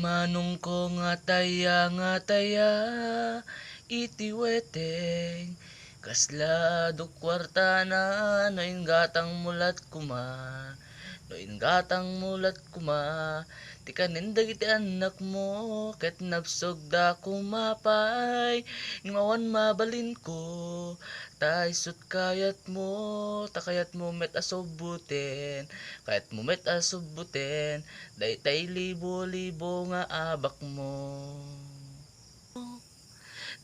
Manong ko nga taya, iti weteng, kasla do kwarta na, no ingatang mulat kuma, no ingatang mulat kuma, ti kanindag iti anak mo, ket napsog da kumapay, ngawan mabalin ko, ta isut kayat mo, ta kayat mo met asobuten, kayat mo met asobuten, daytay libo-libo nga abak mo.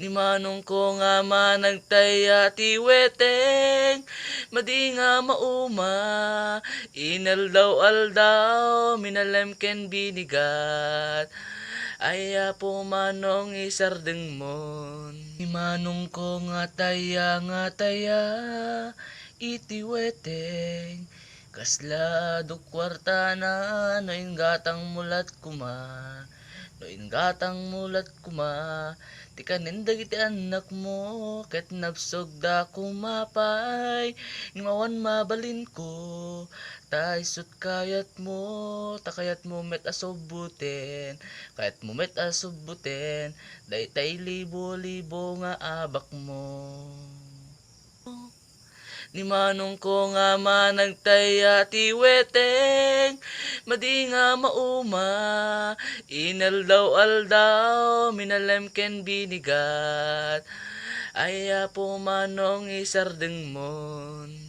Ni manong ko nga managtaya ti weteng, madi nga mauma, inaldaw-aldaw, minalem binigat, aya po manong isardeng mon. Ni manong ko nga taya, iti weteng, kasla do kwarta na, no ingatang mulat kuma, no ingatang mulat kuma, ti kanindag iti anak mo, ket napsog da kumapay, ngawan mabalin ko, ta isut kayat mo, ta kayat mo met asobuten, kayat mo met asobuten, daytay libo-libo nga abak mo. Ni manong ko nga managtaya ti weteng, madi nga mauma, inaldaw-aldaw, minalem binigat, aya po manong isardeng mon.